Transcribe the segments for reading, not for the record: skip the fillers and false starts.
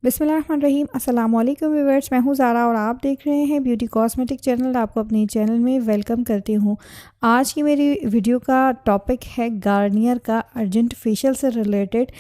बिस्मिल्लाहिर्रहमानिर्रहीम। अस्सलाम वालेकुम व्यूअर्स, मैं हूँ ज़ारा और आप देख रहे हैं ब्यूटी कॉस्मेटिक चैनल। आपको अपने चैनल में वेलकम करती हूँ। आज की मेरी वीडियो का टॉपिक है गार्नियर का अर्जेंट फेशियल से रिलेटेड।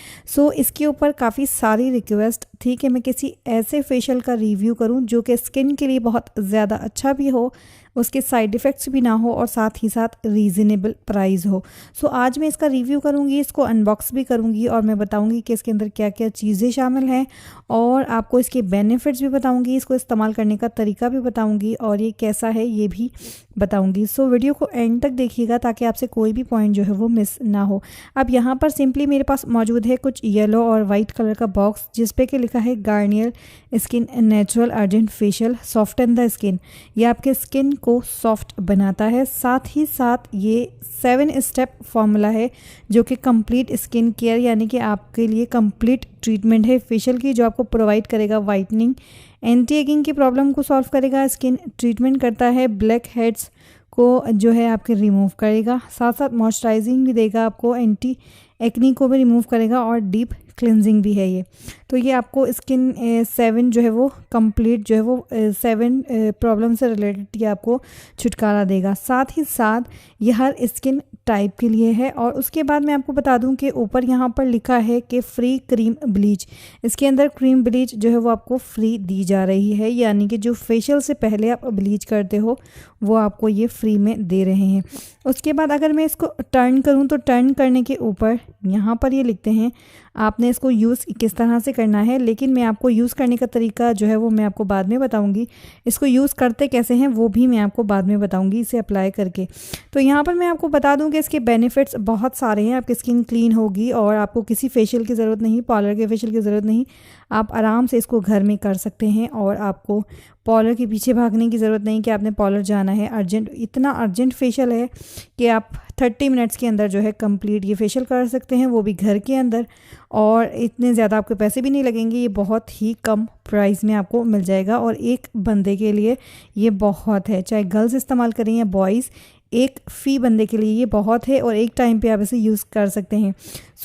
इसके ऊपर काफ़ी सारी रिक्वेस्ट थी कि मैं किसी ऐसे फेशियल का रिव्यू करूँ जो कि स्किन के लिए बहुत ज़्यादा अच्छा भी हो, उसके साइड इफ़ेक्ट्स भी ना हो और साथ ही साथ रीज़नेबल प्राइस हो। आज मैं इसका रिव्यू करूँगी, इसको अनबॉक्स भी करूँगी और मैं बताऊँगी कि इसके अंदर क्या क्या चीज़ें शामिल हैं और आपको इसके बेनिफिट्स भी बताऊंगी, इसको इस्तेमाल करने का तरीका भी बताऊंगी और ये कैसा है ये भी बताऊंगी। वीडियो को एंड तक देखिएगा ताकि आपसे कोई भी पॉइंट जो है वो मिस ना हो। अब यहाँ पर सिंपली मेरे पास मौजूद है कुछ येलो और वाइट कलर का बॉक्स जिस पे कि लिखा है Garnier skin natural urgent facial soften the skin. ये आपके स्किन को सॉफ्ट बनाता है, साथ ही साथ ये 7 स्टेप फॉर्मूला है जो कि कंप्लीट स्किन केयर यानी कि आपके लिए कंप्लीट ट्रीटमेंट है फेशियल की, जो आपको प्रोवाइड करेगा वाइटनिंग, एंटी एगिंग की प्रॉब्लम को सॉल्व करेगा, स्किन ट्रीटमेंट करता है, ब्लैक हेड्स को जो है आपके रिमूव करेगा, साथ साथ मॉइस्चराइजिंग भी देगा आपको, एंटी एक्नी को भी रिमूव करेगा और डीप क्लिनजिंग भी है ये। तो ये आपको स्किन 7 जो है वो कंप्लीट जो है वो 7 प्रॉब्लम से रिलेटेड ये आपको छुटकारा देगा। साथ ही साथ ये हर स्किन टाइप के लिए है। और उसके बाद मैं आपको बता दूं कि ऊपर यहाँ पर लिखा है कि फ्री क्रीम ब्लीच। इसके अंदर क्रीम ब्लीच जो है वो आपको फ्री दी जा रही है, यानी कि जो फेशियल से पहले आप ब्लीच करते हो वो आपको ये फ्री में दे रहे हैं। उसके बाद अगर मैं इसको टर्न करूं तो टर्न करने के ऊपर यहाँ पर ये लिखते हैं आपने इसको यूज़ किस तरह से करना है, लेकिन मैं आपको यूज़ करने का तरीका जो है वो मैं आपको बाद में बताऊंगी। इसको यूज़ करते कैसे हैं वो भी मैं आपको बाद में बताऊंगी इसे अप्लाई करके। तो यहाँ पर मैं आपको बता दूं कि इसके बेनिफिट्स बहुत सारे हैं। आपकी स्किन क्लीन होगी और आपको किसी फेशियल की ज़रूरत नहीं, पार्लर के फेशियल की ज़रूरत नहीं, आप आराम से इसको घर में कर सकते हैं और आपको पार्लर के पीछे भागने की ज़रूरत नहीं कि आपने पार्लर जाना है। इतना अर्जेंट फेशियल है कि आप 30 मिनट्स के अंदर जो है कंप्लीट ये फेशियल कर सकते हैं, वो भी घर के अंदर, और इतने ज़्यादा आपके पैसे भी नहीं लगेंगे। ये बहुत ही कम प्राइस में आपको मिल जाएगा और एक बंदे के लिए ये बहुत है, चाहे गर्ल्स इस्तेमाल करें या बॉयज़, एक फ़ी बंदे के लिए ये बहुत है और एक टाइम पे आप इसे यूज़ कर सकते हैं।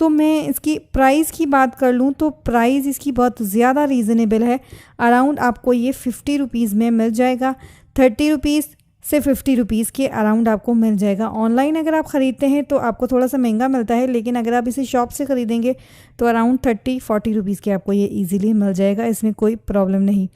मैं इसकी प्राइस की बात कर लूँ तो प्राइस इसकी बहुत ज़्यादा रीज़नेबल है। अराउंड आपको ये 50 रुपीज़ में मिल जाएगा, 30 रुपीज़ से 50 रुपीज़ के अराउंड आपको मिल जाएगा। ऑनलाइन अगर आप ख़रीदते हैं तो आपको थोड़ा सा महंगा मिलता है, लेकिन अगर आप इसे शॉप से ख़रीदेंगे तो अराउंड 30-40 रुपीज़ के आपको ये ईज़िली मिल जाएगा, इसमें कोई प्रॉब्लम नहीं।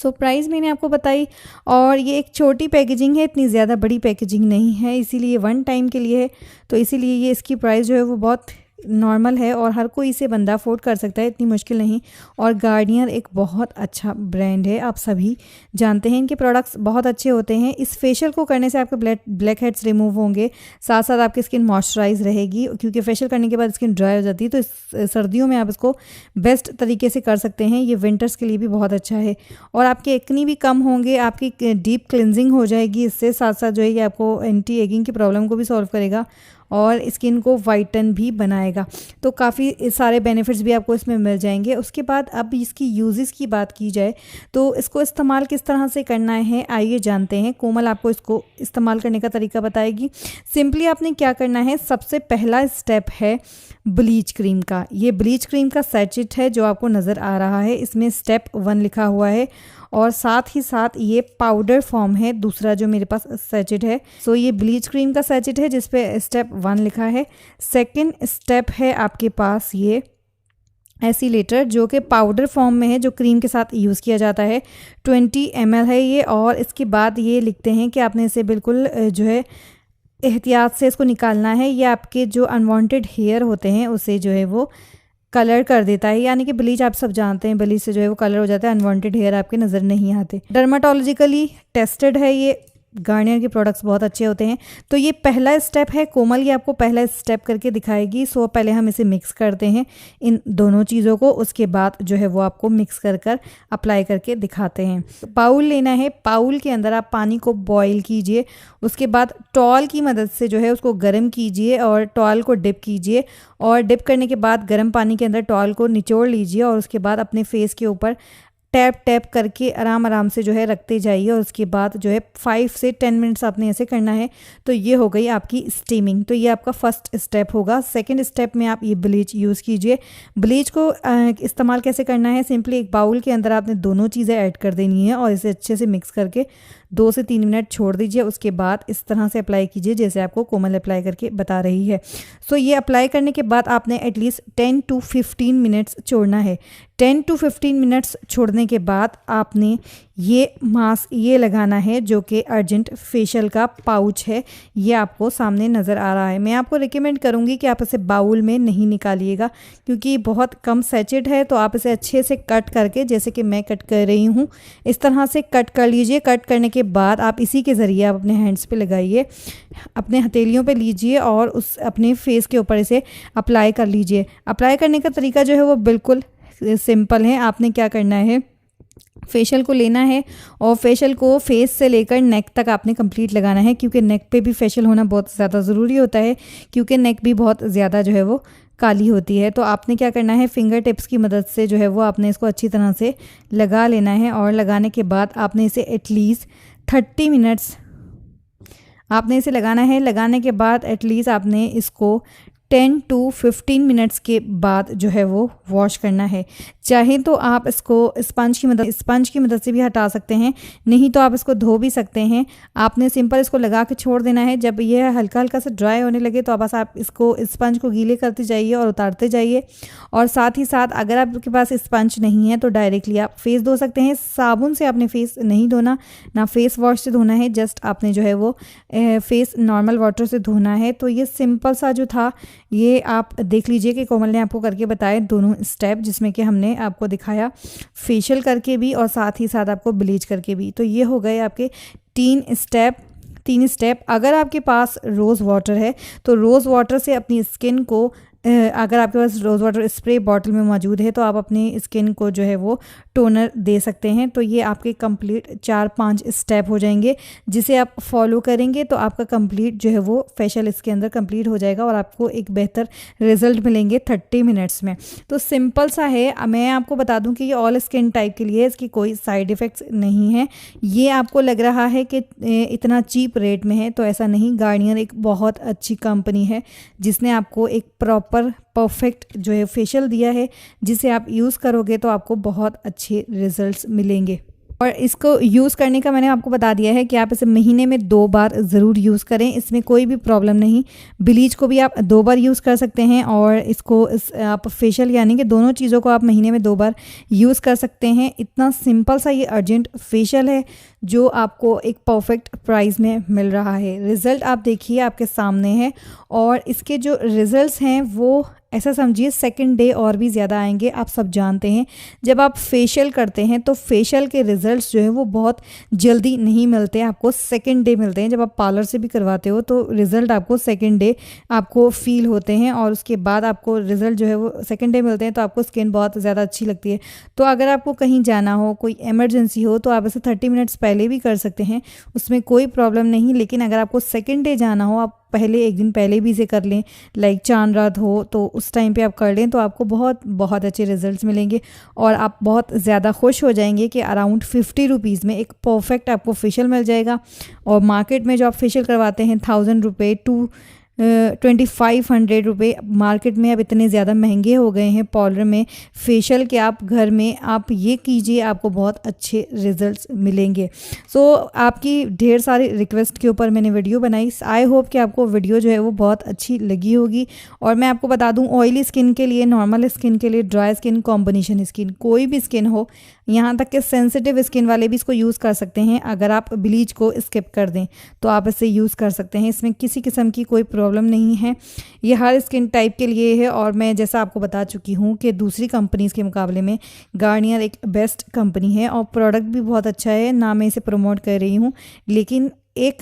प्राइस मैंने आपको बताई और ये एक छोटी पैकेजिंग है, इतनी ज़्यादा बड़ी पैकेजिंग नहीं है, इसीलिए वन टाइम के लिए है, तो इसीलिए ये इसकी प्राइस जो है वो बहुत नॉर्मल है और हर कोई इसे बंदा अफोर्ड कर सकता है, इतनी मुश्किल नहीं। और गार्नियर एक बहुत अच्छा ब्रांड है, आप सभी जानते हैं इनके प्रोडक्ट्स बहुत अच्छे होते हैं। इस फेशियल को करने से आपके ब्लैक हेड्स रिमूव होंगे, साथ साथ आपकी स्किन मॉइस्चराइज रहेगी, क्योंकि फेशियल करने के बाद स्किन ड्राई हो जाती है। तो इस सर्दियों में आप इसको बेस्ट तरीके से कर सकते हैं, ये विंटर्स के लिए भी बहुत अच्छा है। और आपके एक्नी भी कम होंगे, आपकी डीप क्लिनजिंग हो जाएगी, इससे साथ साथ जो है ये आपको एंटी एगिंग की प्रॉब्लम को भी सॉल्व करेगा और स्किन को वाइटन भी बनाएगा। तो काफ़ी सारे बेनिफिट्स भी आपको इसमें मिल जाएंगे। उसके बाद अब इसकी यूजेस की बात की जाए तो इसको इस्तेमाल किस तरह से करना है आइए जानते हैं। कोमल आपको इसको इस्तेमाल करने का तरीका बताएगी। सिंपली आपने क्या करना है, सबसे पहला स्टेप है ब्लीच क्रीम का। ये ब्लीच क्रीम का सैचेट है जो आपको नज़र आ रहा है, इसमें स्टेप 1 लिखा हुआ है और साथ ही साथ ये पाउडर फॉर्म है दूसरा जो मेरे पास सैचेट है। ये ब्लीच क्रीम का सैचेट है जिस पे स्टेप 1 लिखा है। सेकंड स्टेप है आपके पास ये एसिलेटर जो कि पाउडर फॉर्म में है, जो क्रीम के साथ यूज़ किया जाता है, 20 ml है ये। और इसके बाद ये लिखते हैं कि आपने इसे बिल्कुल जो है एहतियात से इसको निकालना है। ये आपके जो अनवांटेड हेयर होते हैं उसे जो है वो कलर कर देता है, यानी कि ब्लीच आप सब जानते हैं, ब्लीच से जो है वो कलर हो जाता है, अनवांटेड हेयर आपके नज़र नहीं आते। डर्माटोलॉजिकली टेस्टेड है ये, गार्नियर के प्रोडक्ट्स बहुत अच्छे होते हैं। तो ये पहला स्टेप है, कोमल ये आपको पहला स्टेप करके दिखाएगी। पहले हम इसे मिक्स करते हैं इन दोनों चीज़ों को, उसके बाद जो है वो आपको मिक्स कर अप्लाई करके दिखाते हैं। बाउल लेना है, बाउल के अंदर आप पानी को बॉईल कीजिए, उसके बाद टॉल की मदद से जो है उसको गर्म कीजिए और टॉल को डिप कीजिए और डिप करने के बाद गर्म पानी के अंदर टॉल को निचोड़ लीजिए और उसके बाद अपने फेस के ऊपर टैप टैप करके आराम आराम से जो है रखते जाइए और उसके बाद जो है 5 से 10 मिनट्स आपने ऐसे करना है। तो ये हो गई आपकी स्टीमिंग। तो ये आपका फर्स्ट स्टेप होगा। सेकंड स्टेप में आप ये ब्लीच यूज़ कीजिए। ब्लीच को इस्तेमाल कैसे करना है, सिंपली एक बाउल के अंदर आपने दोनों चीज़ें ऐड कर देनी है और इसे अच्छे से मिक्स करके 2 से 3 मिनट छोड़ दीजिए। उसके बाद इस तरह से अप्लाई कीजिए जैसे आपको कोमल अप्लाई करके बता रही है। सो ये अप्लाई करने के बाद आपने एटलीस्ट 10 to 15 मिनट्स छोड़ना है। 10 to 15 मिनट्स छोड़ने के बाद आपने ये मास्क ये लगाना है जो कि अर्जेंट फेशियल का पाउच है। ये आपको सामने नज़र आ रहा है। मैं आपको रिकमेंड करूँगी कि आप इसे बाउल में नहीं निकालिएगा क्योंकि बहुत कम सैचेट है। तो आप इसे अच्छे से कट करके, जैसे कि मैं कट कर रही हूँ, इस तरह से कट कर लीजिए। कट करने के बाद आप इसी के ज़रिए आप अपने हैंड्स पे लगाइए, अपने हथेलियों पे लीजिए और उस अपने फेस के ऊपर इसे अप्लाई कर लीजिए। अप्लाई करने का तरीका जो है वो बिल्कुल सिंपल है। आपने क्या करना है, फेशियल को लेना है और फेशियल को फेस से लेकर नेक तक आपने कंप्लीट लगाना है क्योंकि नेक पे भी फेशियल होना बहुत ज़्यादा ज़रूरी होता है क्योंकि नेक भी बहुत ज़्यादा जो है वो काली होती है। तो आपने क्या करना है, फिंगर टिप्स की मदद से जो है वो आपने इसको अच्छी तरह से लगा लेना है और लगाने के बाद आपने इसे एटलीस्ट 30 मिनट्स आपने इसे लगाना है। लगाने के बाद एटलीस्ट आपने इसको 10 to 15 मिनट्स के बाद जो है वो वॉश करना है। चाहे तो आप इसको स्पंज की मदद से भी हटा सकते हैं, नहीं तो आप इसको धो भी सकते हैं। आपने सिंपल इसको लगा के छोड़ देना है। जब ये हल्का हल्का सा ड्राई होने लगे तो बस आप इसको स्पंज को गीले करते जाइए और उतारते जाइए। और साथ ही साथ अगर आपके पास स्पंज नहीं है तो डायरेक्टली आप फेस धो सकते हैं। साबुन से आपने फेस नहीं धोना, ना फेस वॉश से धोना है, जस्ट आपने जो है वो फेस नॉर्मल वाटर से धोना है। तो ये सिंपल सा जो था ये आप देख लीजिए कि कोमल ने आपको करके बताए दोनों स्टेप, जिसमें कि हमने आपको दिखाया फेशियल करके भी और साथ ही साथ आपको ब्लीच करके भी। तो ये हो गए आपके 3 स्टेप। अगर आपके पास रोज़ वाटर है तो रोज़ वाटर से अपनी स्किन को, अगर आपके पास रोज़ वाटर स्प्रे बॉटल में मौजूद है तो आप अपनी स्किन को जो है वो टोनर दे सकते हैं। तो ये आपके कंप्लीट 4-5 स्टेप हो जाएंगे जिसे आप फॉलो करेंगे तो आपका कंप्लीट जो है वो फेशियल इसके अंदर कंप्लीट हो जाएगा और आपको एक बेहतर रिजल्ट मिलेंगे 30 मिनट्स में। तो सिंपल सा है। मैं आपको बता दूं कि ये ऑल स्किन टाइप के लिए, इसकी कोई साइड इफ़ेक्ट्स नहीं है। ये आपको लग रहा है कि इतना चीप रेट में है, तो ऐसा नहीं। गार्नियर एक बहुत अच्छी कंपनी है जिसने आपको एक परफेक्ट जो है फेशियल दिया है, जिसे आप यूज़ करोगे तो आपको बहुत अच्छे रिजल्ट्स मिलेंगे। और इसको यूज़ करने का मैंने आपको बता दिया है कि आप इसे महीने में 2 बार ज़रूर यूज़ करें, इसमें कोई भी प्रॉब्लम नहीं। ब्लीच को भी आप 2 बार यूज़ कर सकते हैं और इसको आप फेशियल यानी कि दोनों चीज़ों को आप महीने में 2 बार यूज़ कर सकते हैं। इतना सिंपल सा ये अर्जेंट फेशियल है जो आपको एक परफेक्ट प्राइस में मिल रहा है। रिज़ल्ट आप देखिए आपके सामने है और इसके जो रिज़ल्ट्स हैं वो ऐसा समझिए सेकंड डे और भी ज़्यादा आएंगे। आप सब जानते हैं जब आप फेशियल करते हैं तो फेशियल के रिज़ल्ट्स जो है वो बहुत जल्दी नहीं मिलते, आपको सेकंड डे मिलते हैं। जब आप पार्लर से भी करवाते हो तो रिज़ल्ट आपको सेकंड डे आपको फील होते हैं और उसके बाद आपको रिज़ल्ट जो है वो सेकंड डे मिलते हैं तो आपको स्किन बहुत ज़्यादा अच्छी लगती है। तो अगर आपको कहीं जाना हो, कोई इमरजेंसी हो तो आप इसे 30 मिनट्स पहले भी कर सकते हैं, उसमें कोई प्रॉब्लम नहीं। लेकिन अगर आपको सेकंड डे जाना हो, आप पहले एक दिन पहले भी इसे कर लें, लाइक चांद रात हो तो उस टाइम पे आप कर लें तो आपको बहुत अच्छे रिजल्ट्स मिलेंगे और आप बहुत ज़्यादा खुश हो जाएंगे कि अराउंड 50 रुपीज़ में एक परफेक्ट आपको फेशियल मिल जाएगा। और मार्केट में जो आप फेशियल करवाते हैं 1000 रुपये टू 2500 रुपये, मार्केट में अब इतने ज़्यादा महंगे हो गए हैं पार्लर में फेशियल के, आप घर में आप ये कीजिए, आपको बहुत अच्छे रिजल्ट्स मिलेंगे। सो आपकी ढेर सारी रिक्वेस्ट के ऊपर मैंने वीडियो बनाई। आई होप कि आपको वीडियो जो है वो बहुत अच्छी लगी होगी। और मैं आपको बता दूं, ऑयली स्किन के लिए, नॉर्मल स्किन के लिए, ड्राई स्किन, कॉम्बिनेशन स्किन, कोई भी स्किन हो, यहाँ तक कि सेंसिटिव स्किन वाले भी इसको यूज़ कर सकते हैं। अगर आप ब्लीच को स्किप कर दें तो आप इसे यूज़ कर सकते हैं, इसमें किसी किस्म की कोई प्रॉब्लम नहीं है। ये हर स्किन टाइप के लिए है। और मैं जैसा आपको बता चुकी हूँ कि दूसरी कंपनीज़ के मुकाबले में गार्नियर एक बेस्ट कंपनी है और प्रोडक्ट भी बहुत अच्छा है। ना मैं इसे प्रमोट कर रही हूँ, लेकिन एक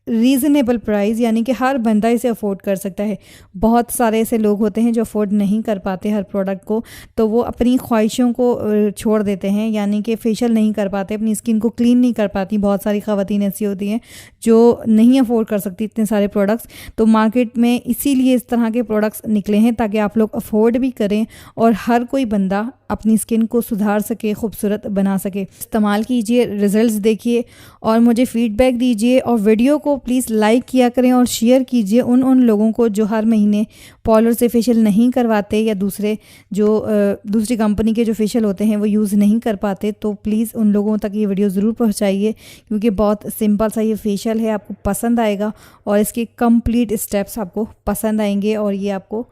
रीज़नेबल प्राइस, यानी कि हर बंदा इसे अफोर्ड कर सकता है। बहुत सारे ऐसे लोग होते हैं जो अफोर्ड नहीं कर पाते हर प्रोडक्ट को, तो वो अपनी ख्वाहिशों को छोड़ देते हैं, यानी कि फेशियल नहीं कर पाते, अपनी स्किन को क्लीन नहीं कर पाती। बहुत सारी ख़वातीन ऐसी होती हैं जो नहीं अफोर्ड कर सकती इतने सारे प्रोडक्ट्स। तो मार्केट में इसीलिए इस तरह के प्रोडक्ट्स निकले हैं ताकि आप लोग अफोर्ड भी करें और हर कोई बंदा अपनी स्किन को सुधार सके, खूबसूरत बना सके। इस्तेमाल कीजिए, रिज़ल्ट्स देखिए और मुझे फ़ीडबैक दीजिए। और वीडियो को प्लीज़ लाइक किया करें और शेयर कीजिए उन लोगों को जो हर महीने पॉलर से फेशियल नहीं करवाते या दूसरी कंपनी के जो फेशियल होते हैं वो यूज़ नहीं कर पाते। तो प्लीज़ उन लोगों तक ये वीडियो ज़रूर पहुँचाइए, क्योंकि बहुत सिंपल सा ये फेशियल है, आपको पसंद आएगा और इसके कंप्लीट स्टेप्स आपको पसंद आएंगे और ये आपको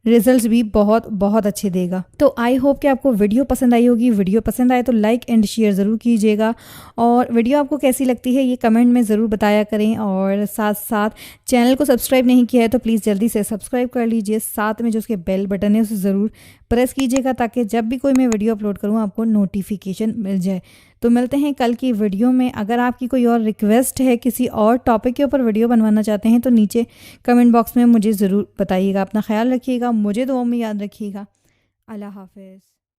रिजल्ट्स भी बहुत अच्छे देगा। तो आई होप कि आपको वीडियो पसंद आई होगी। वीडियो पसंद आए तो लाइक एंड शेयर ज़रूर कीजिएगा और वीडियो आपको कैसी लगती है ये कमेंट में ज़रूर बताया करें। और साथ साथ चैनल को सब्सक्राइब नहीं किया है तो प्लीज़ जल्दी से सब्सक्राइब कर लीजिए। साथ में जो उसके बेल बटन है उसे ज़रूर प्रेस कीजिएगा ताकि जब भी कोई मैं वीडियो अपलोड करूँ आपको नोटिफिकेशन मिल जाए। तो मिलते हैं कल की वीडियो में। अगर आपकी कोई और रिक्वेस्ट है, किसी और टॉपिक के ऊपर वीडियो बनवाना चाहते हैं तो नीचे कमेंट बॉक्स में मुझे ज़रूर बताइएगा। अपना ख्याल रखिएगा, मुझे दुआ में याद रखिएगा। अल्लाह हाफ़िज़।